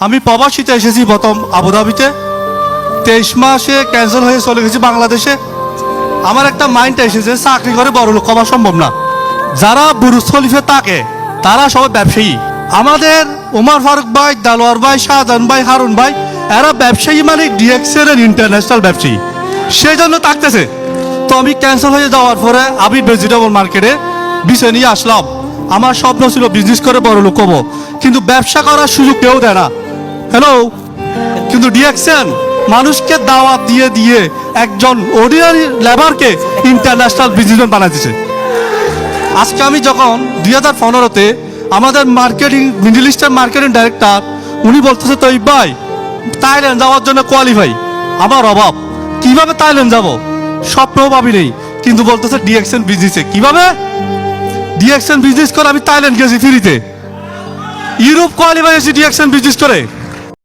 আমি প্রবাসীতে এসেছি প্রথম আবুধাবিতে, 23 মাসে ক্যান্সেল হয়ে চলে গেছি বাংলাদেশে। আমার একটা মাইন্ড এসেছে চাকরি করে বড় লোক হওয়া সম্ভব না। যারা বুরুজ খলিফে থাকে তারা সবাই ব্যবসায়ী। আমাদের ওমর ফারুক ভাই, দালোয়ার ভাই, শাহজাহান ভাই, হারুন ভাই, এরা ব্যবসায়ী মানে ডিএক্সের ইন্টারন্যাশনাল ব্যবসায়ী, সেই জন্য থাকতেছে। তো আমি ক্যান্সেল হয়ে যাওয়ার পরে আমি ভেজিটেবল মার্কেটে বিষয় নিয়ে আসলাম। আমার স্বপ্ন ছিল বিজনেস করে বড় লোক হবো, কিন্তু ব্যবসা করার সুযোগ কেউ দেয় না। হ্যালো, কিন্তু ডিএক্সেন মানুষকে দাওয়াত দিয়ে দিয়ে একজন অর্ডিনারি লেবারকে ইন্টারন্যাশনাল বিজনেসম্যান বানাইতেছে। আজকে আমি যখন 2015-তে আমাদের marketing, middle eastern marketing director, উনি বলতেছে তো ভাই থাইল্যান্ড যাওয়ার জন্য কোয়ালিফাই, আমার অভাব, কিভাবে থাইল্যান্ড যাব, স্বপ্নও ভাবি নেই, কিন্তু বলতেছে ডিএক্সেন বিজনেসে কিভাবে ডিএক্সেন বিজনেস করে আমি থাইল্যান্ড গেছি ফ্রিতে, ইউরোপ কোয়ালিফাই হয়েছি ডিএক্সেন বিজনেস করে।